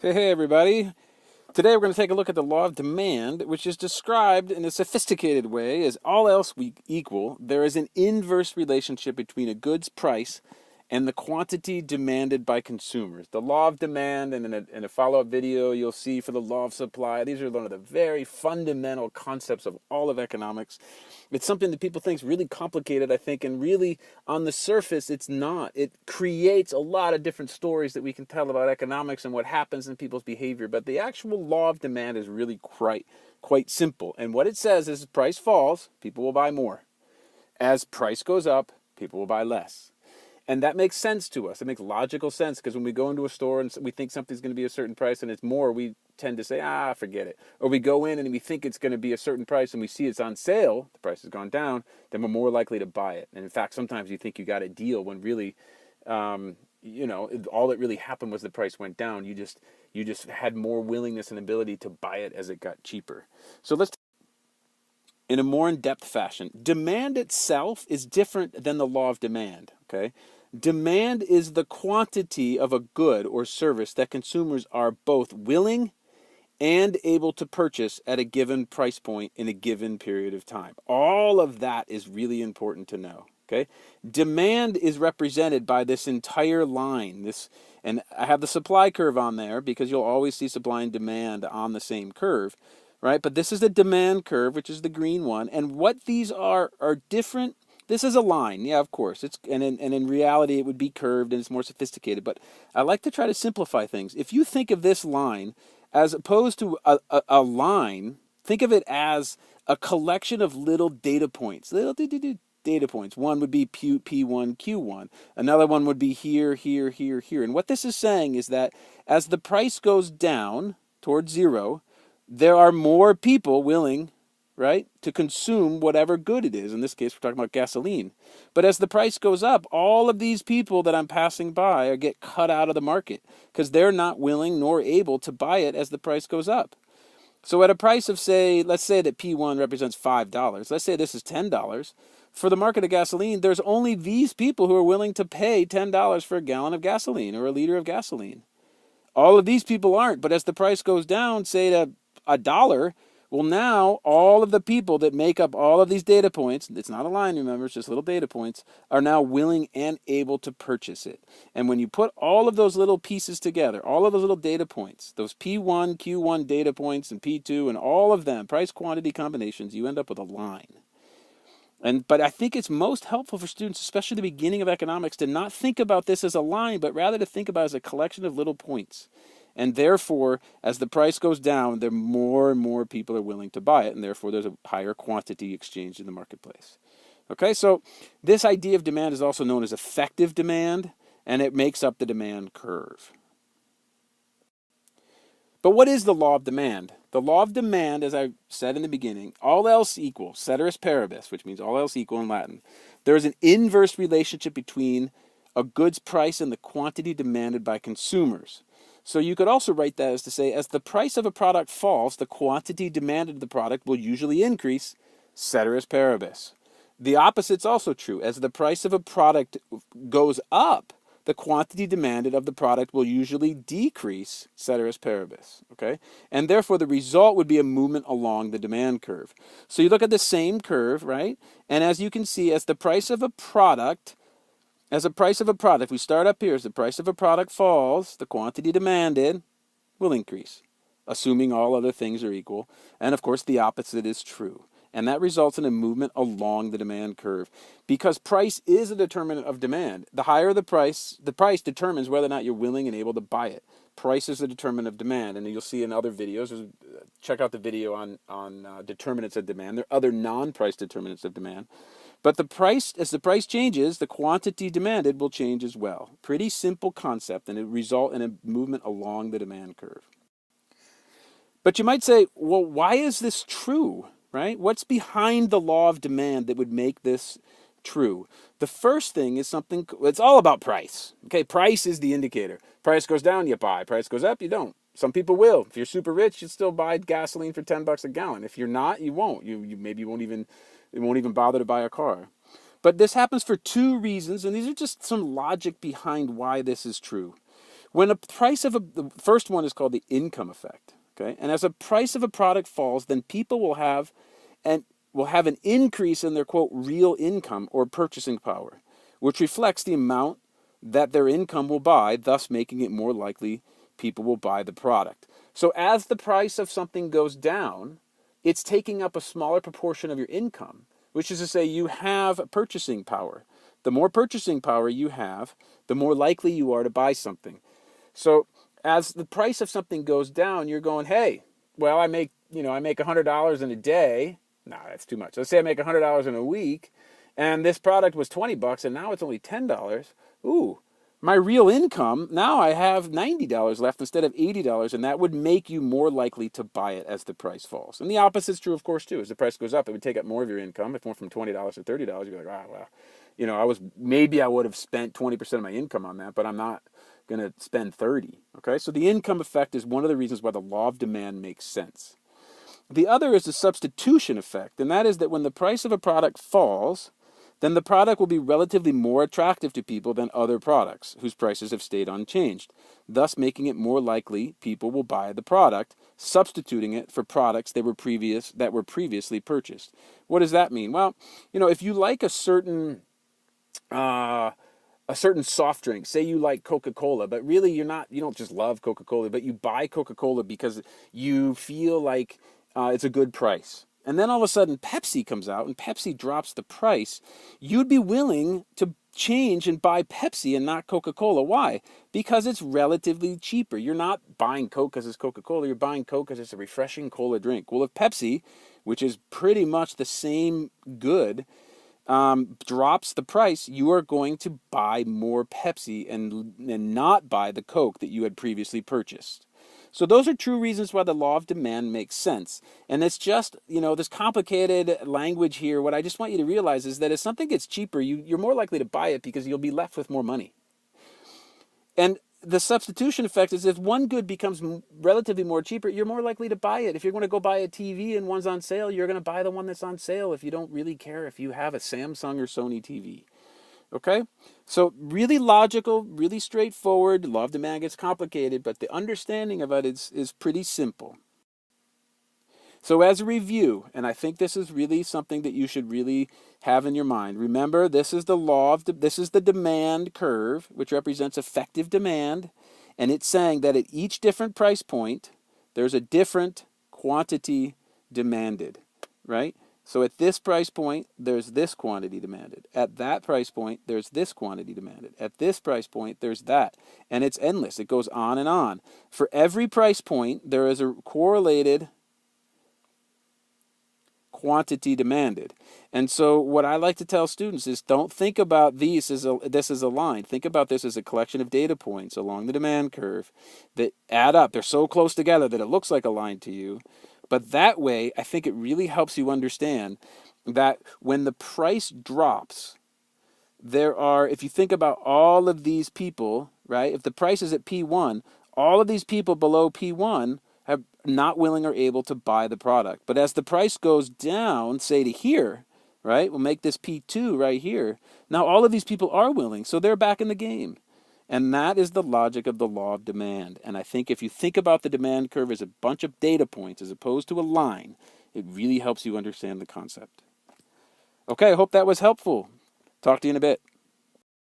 Hey everybody. Today we're going to take a look at the law of demand, which is described in a sophisticated way as all else we equal, there is an inverse relationship between a good's price and the quantity demanded by consumers. The law of demand, and in a follow-up video you'll see for the law of supply, these are one of the very fundamental concepts of all of economics. It's something that people think is really complicated, I think, and really on the surface it's not. It creates a lot of different stories that we can tell about economics and what happens in people's behavior, but the actual law of demand is really quite simple. And what it says is, as price falls, people will buy more. As price goes up, people will buy less. And that makes sense to us. It makes logical sense, because when we go into a store and we think something's going to be a certain price and it's more, we tend to say, forget it. Or we go in and we think it's going to be a certain price and we see it's on sale, the price has gone down, then we're more likely to buy it. And in fact, sometimes you think you got a deal when really, all that really happened was the price went down. You just had more willingness and ability to buy it as it got cheaper. So let's, in a more in-depth fashion, demand itself is different than the law of demand, okay? Demand is the quantity of a good or service that consumers are both willing and able to purchase at a given price point in a given period of time. All of that is really important to know, okay? Demand is represented by this entire line, and I have the supply curve on there because you'll always see supply and demand on the same curve, right? But this is the demand curve, which is the green one, and what these are different. This is a line, yeah, of course. In reality it would be curved and it's more sophisticated, but I like to try to simplify things. If you think of this line as opposed to a line, think of it as a collection of little data points, data points. One would be P1, Q1. Another one would be here, here, here, here. And what this is saying is that as the price goes down towards zero, there are more people willing, right, to consume whatever good it is. In this case, we're talking about gasoline. But as the price goes up, all of these people that I'm passing by get cut out of the market because they're not willing nor able to buy it as the price goes up. So at a price of, let's say that P1 represents $5. Let's say this is $10. For the market of gasoline, there's only these people who are willing to pay $10 for a gallon of gasoline or a liter of gasoline. All of these people aren't, but as the price goes down, say to $1, well, now all of the people that make up all of these data points, it's not a line, remember, it's just little data points, are now willing and able to purchase it. And when you put all of those little pieces together, all of those little data points, those P1, Q1 data points and P2 and all of them, price quantity combinations, you end up with a line. But I think it's most helpful for students, especially the beginning of economics, to not think about this as a line, but rather to think about it as a collection of little points. And therefore, as the price goes down, there more and more people are willing to buy it, and therefore there's a higher quantity exchanged in the marketplace. Okay, so this idea of demand is also known as effective demand, and it makes up the demand curve. But what is the law of demand? The law of demand, as I said in the beginning, all else equal, ceteris paribus, which means all else equal in Latin, there is an inverse relationship between a good's price and the quantity demanded by consumers. So you could also write that as to say, as the price of a product falls, the quantity demanded of the product will usually increase, ceteris paribus. The opposite's also true. As the price of a product goes up, the quantity demanded of the product will usually decrease, ceteris paribus, okay? And therefore, the result would be a movement along the demand curve. So you look at the same curve, right? And as you can see, as the price of a product, we start up here, as the price of a product falls, the quantity demanded will increase, assuming all other things are equal. And of course, the opposite is true. And that results in a movement along the demand curve, because price is a determinant of demand. The higher the price determines whether or not you're willing and able to buy it. Price is a determinant of demand, and you'll see in other videos, check out the video on determinants of demand. There are other non-price determinants of demand. But as the price changes, the quantity demanded will change as well. Pretty simple concept, and it result in a movement along the demand curve. But you might say, well, why is this true? Right? What's behind the law of demand that would make this true? The first thing is it's all about price. Okay, price is the indicator. Price goes down, you buy. Price goes up, you don't. Some people will. If you're super rich, you still buy gasoline for $10 a gallon. If you're not, you won't. You maybe won't even bother to buy a car. But this happens for two reasons, and these are just some logic behind why this is true. When a price of the first one is called the income effect. Okay, and as a price of a product falls, then people will have an increase in their quote real income or purchasing power, which reflects the amount that their income will buy, thus making it more likely people will buy the product. So as the price of something goes down, it's taking up a smaller proportion of your income, which is to say you have purchasing power. The more purchasing power you have, the more likely you are to buy something. So as the price of something goes down, you're going, hey, well, I make $100 in a day. No, that's too much. Let's say I make $100 in a week, and this product was $20, and now it's only $10. Ooh, my real income, now I have $90 left instead of $80, and that would make you more likely to buy it as the price falls. And the opposite is true, of course, too. As the price goes up, it would take up more of your income. If it went from $20 to $30, you'd be like, wow, I would have spent 20% of my income on that, but I'm not going to spend 30. Okay, so the income effect is one of the reasons why the law of demand makes sense. The other is the substitution effect, and that is that when the price of a product falls, then the product will be relatively more attractive to people than other products whose prices have stayed unchanged, thus making it more likely people will buy the product, substituting it for products that were previously purchased. What does that mean? Well, if you like a certain soft drink. Say you like Coca-Cola, but really you don't just love Coca-Cola, but you buy Coca-Cola because you feel like it's a good price. And then all of a sudden Pepsi comes out and Pepsi drops the price. You'd be willing to change and buy Pepsi and not Coca-Cola. Why? Because it's relatively cheaper. You're not buying Coke because it's Coca-Cola. You're buying Coke because it's a refreshing cola drink. Well, if Pepsi, which is pretty much the same good, drops the price, you are going to buy more Pepsi and not buy the Coke that you had previously purchased. So those are true reasons why the law of demand makes sense. And it's just, this complicated language here. What I just want you to realize is that if something gets cheaper, you're more likely to buy it because you'll be left with more money. And the substitution effect is if one good becomes relatively more cheaper, you're more likely to buy it. If you're going to go buy a TV and one's on sale, you're going to buy the one that's on sale if you don't really care if you have a Samsung or Sony TV. Okay? So really logical, really straightforward. Law of demand gets complicated, but the understanding of it is pretty simple. So as a review, and I think this is really something that you should really have in your mind. Remember, this is the demand curve, which represents effective demand, and it's saying that at each different price point, there's a different quantity demanded, right? So at this price point, there's this quantity demanded. At that price point, there's this quantity demanded. At this price point, there's that. And it's endless. It goes on and on. For every price point, there is a correlated quantity demanded. And so what I like to tell students is don't think about this as a line. Think about this as a collection of data points along the demand curve that add up. They're so close together that it looks like a line to you. But that way, I think it really helps you understand that when the price drops, if you think about all of these people, right? If the price is at P1, all of these people below P1 are not willing or able to buy the product. But as the price goes down, say to here, right? We'll make this P2 right here. Now all of these people are willing, so they're back in the game. And that is the logic of the law of demand. And I think if you think about the demand curve as a bunch of data points as opposed to a line, it really helps you understand the concept. Okay, I hope that was helpful. Talk to you in a bit.